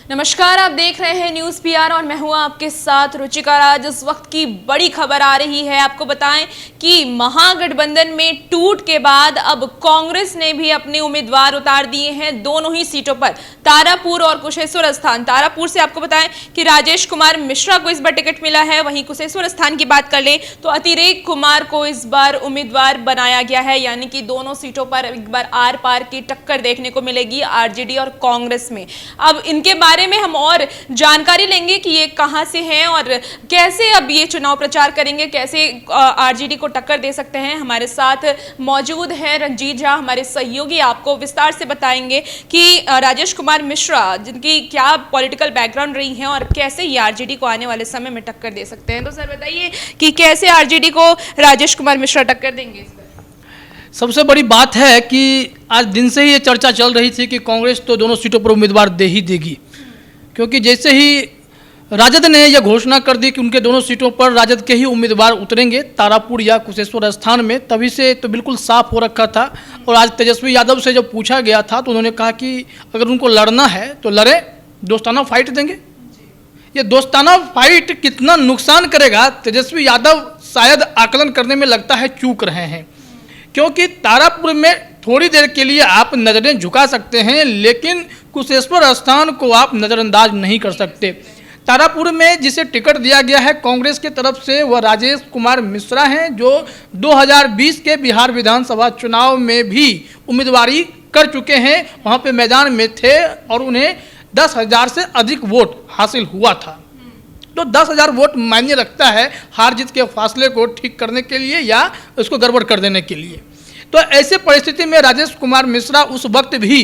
नमस्कार, आप देख रहे हैं न्यूज़ पीआर और मैं हूं आपके साथ रुचिका राज। इस वक्त की बड़ी खबर आ रही है। आपको बताएं कि महागठबंधन में टूट के बाद अब कांग्रेस ने भी अपने उम्मीदवार उतार दिए हैं दोनों ही सीटों पर, तारापुर और कुशेश्वर स्थान। तारापुर से आपको बताएं कि राजेश कुमार मिश्रा को इस बार टिकट मिला है। वहीं कुशेश्वर स्थान की बात कर लें तो अतिरेक कुमार को इस बार उम्मीदवार बनाया गया है, यानी कि दोनों सीटों पर एक बार आर पार की टक्कर देखने को मिलेगी आरजेडी और कांग्रेस में। अब इनके बारे में हम और जानकारी लेंगे कि ये कहां से हैं और कैसे अब ये चुनाव प्रचार करेंगे, कैसे आरजेडी को टक्कर दे सकते हैं। हमारे साथ मौजूद है रंजीत झा, हमारे सहयोगी, आपको विस्तार से बताएंगे कि राजेश कुमार मिश्रा जिनकी क्या पॉलिटिकल बैकग्राउंड रही है और कैसे ये आरजेडी को आने वाले समय में टक्कर दे सकते हैं। तो सर बताइए कि कैसे आरजेडी को राजेश कुमार मिश्रा टक्कर देंगे इस पर? सबसे बड़ी बात है कि आज दिन से ही ये चर्चा चल रही थी कि कांग्रेस तो दोनों सीटों पर उम्मीदवार दे ही देगी, क्योंकि जैसे ही राजद ने यह घोषणा कर दी कि उनके दोनों सीटों पर राजद के ही उम्मीदवार उतरेंगे, तारापुर या कुशेश्वर स्थान में, तभी से तो बिल्कुल साफ हो रखा था। और आज तेजस्वी यादव से जब पूछा गया था तो उन्होंने कहा कि अगर उनको लड़ना है तो लड़े, दोस्ताना फाइट देंगे। ये दोस्ताना फाइट कितना नुकसान करेगा तेजस्वी यादव शायद आकलन करने में लगता है चूक रहे हैं, क्योंकि तारापुर में थोड़ी देर के लिए आप नज़रें झुका सकते हैं, लेकिन कुशेश्वर स्थान को आप नज़रअंदाज नहीं कर सकते। तारापुर में जिसे टिकट दिया गया है कांग्रेस की तरफ से, वह राजेश कुमार मिश्रा हैं, जो 2020 के बिहार विधानसभा चुनाव में भी उम्मीदवारी कर चुके हैं। वहाँ पे मैदान में थे और उन्हें 10,000 से अधिक वोट हासिल हुआ था। तो 10,000 वोट मायने रखता है हार जीत के फासले को ठीक करने के लिए या उसको गड़बड़ कर देने के लिए। तो ऐसे परिस्थिति में राजेश कुमार मिश्रा उस वक्त भी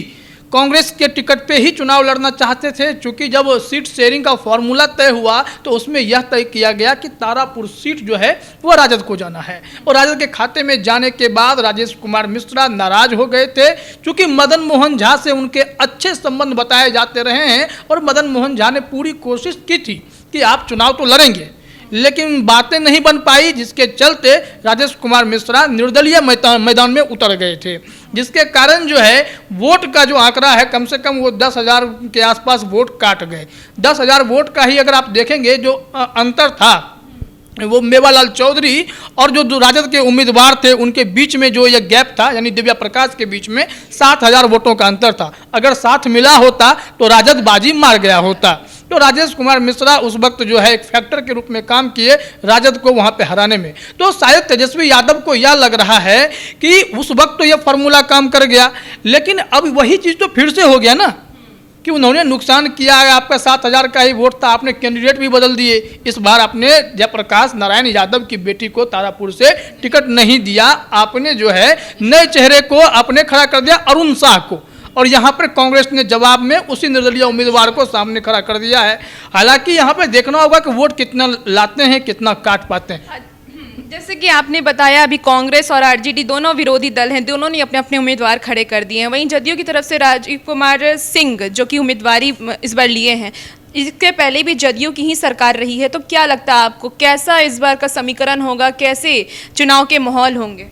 कांग्रेस के टिकट पे ही चुनाव लड़ना चाहते थे, क्योंकि जब सीट शेयरिंग का फॉर्मूला तय हुआ तो उसमें यह तय किया गया कि तारापुर सीट जो है वह राजद को जाना है। और राजद के खाते में जाने के बाद राजेश कुमार मिश्रा नाराज हो गए थे, क्योंकि मदन मोहन झा से उनके अच्छे संबंध बताए जाते रहे हैं और मदन मोहन झा ने पूरी कोशिश की थी कि आप चुनाव तो लड़ेंगे, लेकिन बातें नहीं बन पाई, जिसके चलते राजेश कुमार मिश्रा निर्दलीय मैदान में उतर गए थे, जिसके कारण जो है वोट का जो आंकड़ा है कम से कम वो 10,000 के आसपास वोट काट गए। 10,000 वोट का ही अगर आप देखेंगे जो अंतर था, वो मेवालाल चौधरी और जो राजद के उम्मीदवार थे उनके बीच में जो यह गैप था, यानी दिव्या प्रकाश के बीच में 7,000 वोटों का अंतर था। अगर साथ मिला होता तो राजद बाजी मार गया होता। तो राजेश कुमार मिश्रा उस वक्त जो है एक फैक्टर के रूप में काम किए राजद को वहां पे हराने में। तो शायद तेजस्वी यादव को यह लग रहा है कि उस वक्त तो यह फार्मूला काम कर गया, लेकिन अब वही चीज़ तो फिर से हो गया ना, कि उन्होंने नुकसान किया है। आपका 7,000 का ही वोट था, आपने कैंडिडेट भी बदल दिए। इस बार आपने जयप्रकाश नारायण यादव की बेटी को तारापुर से टिकट नहीं दिया, आपने जो है नए चेहरे को आपने खड़ा कर दिया, अरुण शाह को। और यहाँ पर कांग्रेस ने जवाब में उसी निर्दलीय उम्मीदवार को सामने खड़ा कर दिया है। हालांकि यहाँ पर देखना होगा कि वोट कितना लाते हैं, कितना काट पाते हैं। जैसे कि आपने बताया, अभी कांग्रेस और आरजेडी दोनों विरोधी दल हैं, दोनों ने अपने अपने उम्मीदवार खड़े कर दिए हैं। वहीं जदयू की तरफ से राजीव कुमार सिंह जो कि उम्मीदवारी इस बार लिए हैं, इसके पहले भी जदयू की ही सरकार रही है, तो क्या लगता है आपको कैसा इस बार का समीकरण होगा, कैसे चुनाव के माहौल होंगे?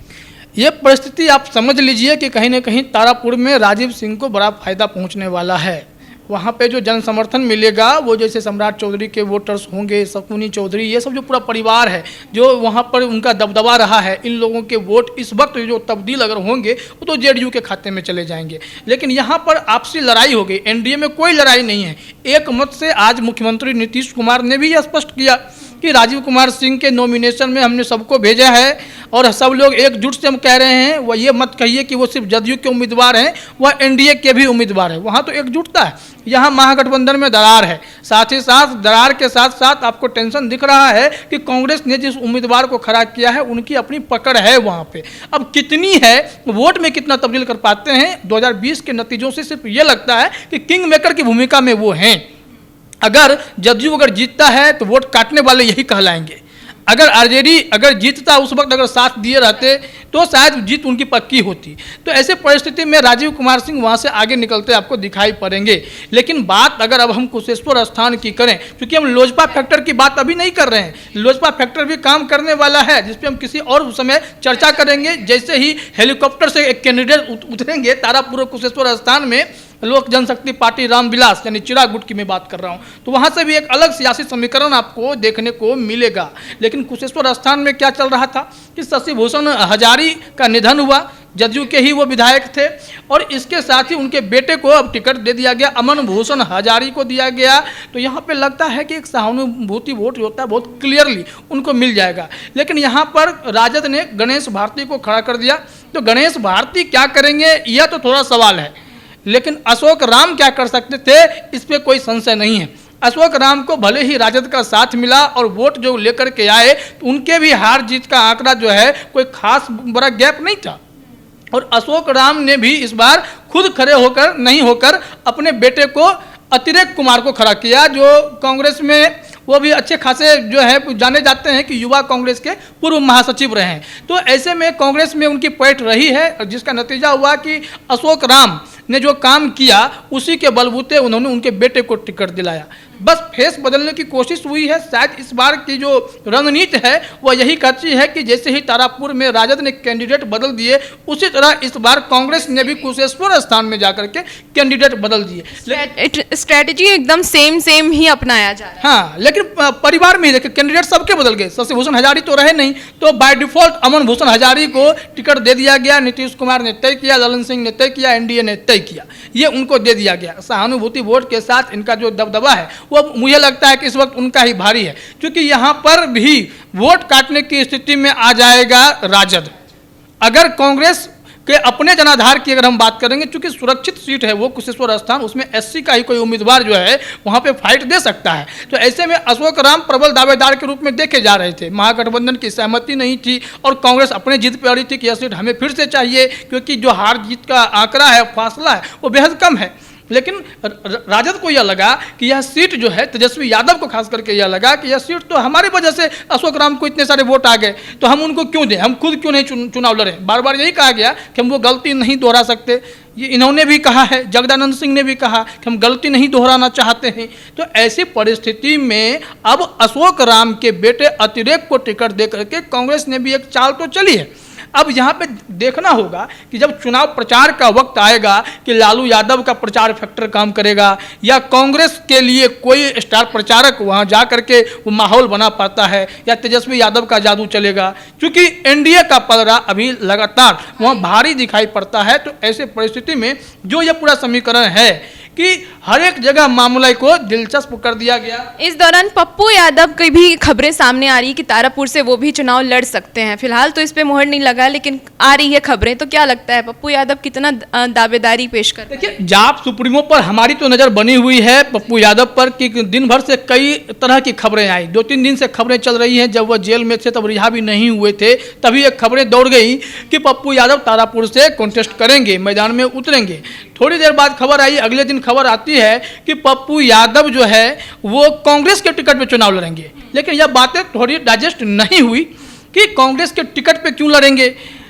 ये परिस्थिति आप समझ लीजिए कि कहीं ना कहीं तारापुर में राजीव सिंह को बड़ा फायदा पहुंचने वाला है। वहाँ पे जो जन समर्थन मिलेगा वो जैसे सम्राट चौधरी के वोटर्स होंगे, शकुनी चौधरी, ये सब जो पूरा परिवार है जो वहाँ पर उनका दबदबा रहा है, इन लोगों के वोट इस वक्त जो तब्दील अगर होंगे वो तो जेडीयू के खाते में चले जाएंगे। लेकिन यहाँ पर आपसी लड़ाई हो गई, एनडीए में कोई लड़ाई नहीं है। एक मत से आज मुख्यमंत्री नीतीश कुमार ने भी यह स्पष्ट किया कि राजीव कुमार सिंह के नॉमिनेशन में हमने सबको भेजा है और सब लोग एकजुट से हम कह रहे हैं, वह ये मत कहिए कि वो सिर्फ जदयू के उम्मीदवार हैं, वह एनडीए के भी उम्मीदवार हैं। वहाँ तो एकजुटता है, यहाँ महागठबंधन में दरार है। साथ ही साथ दरार के साथ साथ आपको टेंशन दिख रहा है कि कांग्रेस ने जिस उम्मीदवार को खड़ा किया है उनकी अपनी पकड़ है वहाँ पे। अब कितनी है, वोट में कितना तब्दील कर पाते हैं, 2020 के नतीजों से सिर्फ ये लगता है कि किंग मेकर की भूमिका में वो हैं। अगर जदयू अगर जीतता है तो वोट काटने वाले यही कहलाएंगे। अगर आरजेडी अगर जीतता उस वक्त अगर साथ दिए रहते तो शायद जीत उनकी पक्की होती। तो ऐसे परिस्थिति में राजीव कुमार सिंह वहाँ से आगे निकलते आपको दिखाई पड़ेंगे। लेकिन बात अगर अब हम कुशेश्वर स्थान की करें, क्योंकि हम लोजपा फैक्टर की बात अभी नहीं कर रहे हैं, लोजपा फैक्टर भी काम करने वाला है, जिस पर हम किसी और समय चर्चा करेंगे। जैसे ही हेलीकॉप्टर से एक कैंडिडेट उतरेंगे तारापुर कुशेश्वर स्थान में, लोक जनशक्ति पार्टी रामविलास यानी चिराग गुट की मैं बात कर रहा हूँ, तो वहाँ से भी एक अलग सियासी समीकरण आपको देखने को मिलेगा। लेकिन कुशेश्वर स्थान में क्या चल रहा था कि शशि भूषण हजारी का निधन हुआ, जदयू के ही वो विधायक थे, और इसके साथ ही उनके बेटे को अब टिकट दे दिया गया, अमन भूषण हजारी को दिया गया। तो यहाँ पे लगता है कि एक सहानुभूति वोट जो होता है बहुत क्लियरली उनको मिल जाएगा। लेकिन यहाँ पर राजद ने गणेश भारती को खड़ा कर दिया, तो गणेश भारती क्या करेंगे यह तो थोड़ा सवाल है, लेकिन अशोक राम क्या कर सकते थे इस पर कोई संशय नहीं है। अशोक राम को भले ही राजद का साथ मिला और वोट जो लेकर के आए, तो उनके भी हार जीत का आंकड़ा जो है कोई खास बड़ा गैप नहीं था, और अशोक राम ने भी इस बार खुद खड़े होकर नहीं होकर अपने बेटे को अतिरेक कुमार को खड़ा किया, जो कांग्रेस में वो भी अच्छे खासे जो है जाने जाते हैं कि युवा कांग्रेस के पूर्व महासचिव रहे हैं। तो ऐसे में कांग्रेस में उनकी पैठ रही है, जिसका नतीजा हुआ कि अशोक राम ने जो काम किया उसी के बलबूते उन्होंने उनके बेटे को टिकट दिलाया। बस फेस बदलने की कोशिश हुई है। शायद इस बार की जो रणनीति है वह यही कहती है कि जैसे ही तारापुर में राजद ने कैंडिडेट बदल दिए, उसी तरह इस बार कांग्रेस ने भी कुशेश्वर स्थान में जाकर के कैंडिडेट बदल दिए। स्ट्रेटेजी एकदम सेम ही अपनाया जा रहा है। हाँ, लेकिन परिवार में ही देखिए कैंडिडेट सबके बदल गए। शशि भूषण हजारी तो रहे नहीं, तो बाय डिफॉल्ट अमन भूषण हजारी को टिकट दे दिया गया। नीतीश कुमार ने तय किया, ललन सिंह ने तय किया, एनडीए ने तय किया, ये उनको दे दिया गया। सहानुभूति वोट के साथ इनका जो दबदबा है वो मुझे लगता है कि इस वक्त उनका ही भारी है, क्योंकि यहाँ पर भी वोट काटने की स्थिति में आ जाएगा राजद। अगर कांग्रेस के अपने जनाधार की अगर हम बात करेंगे, चूंकि सुरक्षित सीट है वो कुशेश्वर स्थान, उसमें एससी का ही कोई उम्मीदवार जो है वहाँ पे फाइट दे सकता है। तो ऐसे में अशोक राम प्रबल दावेदार के रूप में देखे जा रहे थे। महागठबंधन की सहमति नहीं थी और कांग्रेस अपने जीत पर अड़ी थी कि यह सीट हमें फिर से चाहिए, क्योंकि जो हार जीत का आंकड़ा है, फासला है, वो बेहद कम है। लेकिन राजद को यह लगा कि यह सीट जो है, तेजस्वी यादव को खास करके यह लगा कि यह सीट तो हमारी वजह से अशोक राम को इतने सारे वोट आ गए, तो हम उनको क्यों दें, हम खुद क्यों नहीं चुनाव लड़ें। बार बार यही कहा गया कि हम वो गलती नहीं दोहरा सकते। ये इन्होंने भी कहा है, जगदानंद सिंह ने भी कहा कि हम गलती नहीं दोहराना चाहते हैं। तो ऐसी परिस्थिति में अब अशोक राम के बेटे अतिरेक को टिकट दे करके कांग्रेस ने भी एक चाल तो चली है। अब यहाँ पे देखना होगा कि जब चुनाव प्रचार का वक्त आएगा कि लालू यादव का प्रचार फैक्टर काम करेगा या कांग्रेस के लिए कोई स्टार प्रचारक वहाँ जा करके वो माहौल बना पाता है, या तेजस्वी यादव का जादू चलेगा, क्योंकि एनडीए का पलड़ा अभी लगातार वहाँ भारी दिखाई पड़ता है। तो ऐसे परिस्थिति में जो ये पूरा समीकरण है कि हर एक जगह मामले को दिलचस्प कर दिया गया। इस दौरान पप्पू यादव की भी खबरें सामने आ रही कि तारापुर से वो भी चुनाव लड़ सकते हैं। फिलहाल तो इस पे मुहर नहीं लगा, लेकिन आ रही है खबरें। तो क्या लगता है पप्पू यादव कितना दावेदारी पेश कर? देखिए, जाप सुप्रीमो पर हमारी तो नज़र बनी हुई है पप्पू यादव पर कि दिन भर से कई तरह की खबरें आई। 2-3 दिन से खबरें चल रही हैं। जब वह जेल में थे तब रिहा भी नहीं हुए थे, तभी एक खबरें दौड़ गई कि पप्पू यादव तारापुर से कॉन्टेस्ट करेंगे, मैदान में उतरेंगे। थोड़ी देर बाद खबर आई, अगले दिन खबर आती है कि पप्पू यादव जो है वो कांग्रेस के टिकट पे चुनाव लड़ेंगे। लेकिन यह बातें थोड़ी डाइजेस्ट नहीं हुई कि कांग्रेस के टिकट पे क्यों लड़ेंगे,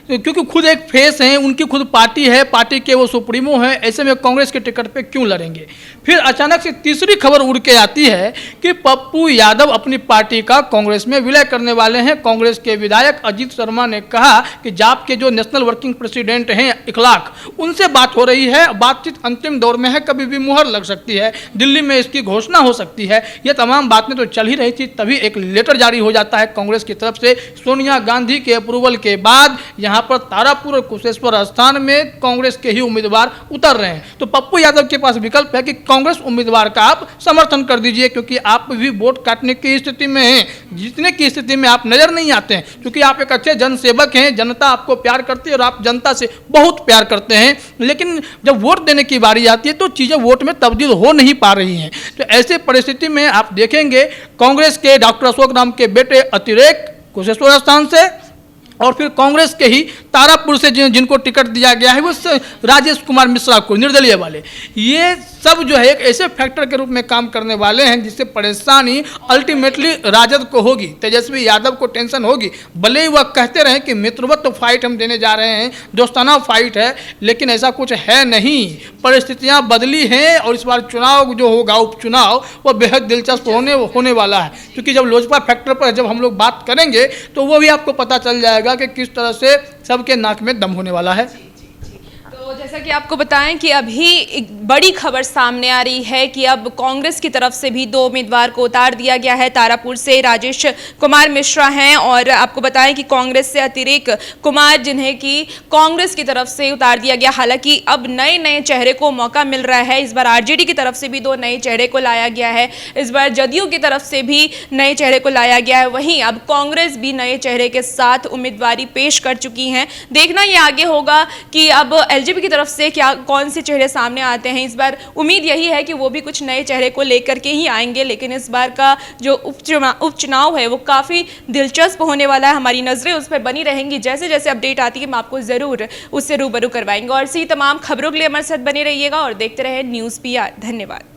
क्योंकि खुद एक फेस हैं, उनकी खुद पार्टी है, पार्टी के वो सुप्रीमो हैं। ऐसे में कांग्रेस के टिकट पे क्यों लड़ेंगे। फिर अचानक से तीसरी खबर उड़ के आती है कि पप्पू यादव अपनी पार्टी का कांग्रेस में विलय करने वाले हैं। कांग्रेस के विधायक अजीत शर्मा ने कहा कि जाप के जो नेशनल वर्किंग प्रेसिडेंट हैं इखलाक, उनसे बात हो रही है, बातचीत अंतिम दौर में है, कभी भी मुहर लग सकती है, दिल्ली में इसकी घोषणा हो सकती है। ये तमाम बातें तो चल ही रही थी, तभी एक लेटर जारी हो जाता है कांग्रेस की तरफ से। सोनिया गांधी के अप्रूवल के बाद यहाँ पर तारापुर और कुशेश्वर स्थान में कांग्रेस के ही उम्मीदवार उतर रहे हैं। तो पप्पू यादव के पास विकल्प है कि कांग्रेस उम्मीदवार का आप समर्थन कर दीजिए, क्योंकि आप भी वोट काटने की स्थिति में हैं, जीतने की स्थिति में आप नजर नहीं आते हैं, क्योंकि आप एक अच्छे जनसेवक हैं, जनता आपको प्यार करती है और आप जनता से बहुत प्यार करते हैं। लेकिन जब वोट देने की बारी आती है तो चीज़ें वोट में तब्दील हो नहीं पा रही हैं। तो ऐसे परिस्थिति में आप देखेंगे कांग्रेस के डॉक्टर अशोक राम के बेटे अतिरेक कुशेश्वर स्थान से, और फिर कांग्रेस के ही तारापुर से जिनको टिकट दिया गया है वो राजेश कुमार मिश्रा को, निर्दलीय वाले, ये सब जो है एक ऐसे फैक्टर के रूप में काम करने वाले हैं जिससे परेशानी अल्टीमेटली राजद को होगी, तेजस्वी यादव को टेंशन होगी। भले ही वह कहते रहे कि मित्रवत फाइट हम देने जा रहे हैं, दोस्ताना फाइट है, लेकिन ऐसा कुछ है नहीं। परिस्थितियां बदली हैं और इस बार चुनाव जो होगा, उपचुनाव, वह बेहद दिलचस्प होने वाला है। क्योंकि जब लोजपा फैक्टर पर जब हम लोग बात करेंगे तो वो भी आपको पता चल जाएगा कि किस तरह से सबके नाक में दम होने वाला है। तो तो जैसा कि आपको बताएं कि अभी एक बड़ी खबर सामने आ रही है कि अब कांग्रेस की तरफ से भी 2 उम्मीदवार को उतार दिया गया है। तारापुर से राजेश कुमार मिश्रा हैं और आपको बताएं कि कांग्रेस से अतिरिक्त कुमार, जिन्हें कि कांग्रेस की तरफ से उतार दिया गया। हालांकि अब नए चेहरे को मौका मिल रहा है। इस बार आरजेडी की तरफ से भी 2 नए चेहरे को लाया गया है, इस बार जदयू की तरफ से भी नए चेहरे को लाया गया है। वहीं अब कांग्रेस भी नए चेहरे के साथ उम्मीदवारी पेश कर चुकी है। देखना ये आगे होगा कि अब एलजेपी की तरफ से क्या कौन से चेहरे सामने आते हैं। इस बार उम्मीद यही है कि वो भी कुछ नए चेहरे को लेकर के ही आएंगे, लेकिन इस बार का जो उपचुनाव है वो काफ़ी दिलचस्प होने वाला है। हमारी नज़रें उस पर बनी रहेंगी। जैसे जैसे अपडेट आती है हम आपको ज़रूर उससे रूबरू करवाएंगे। और इसी तमाम खबरों के लिए हमारे साथ बने रहिएगा और देखते रहे न्यूज़ PR। धन्यवाद।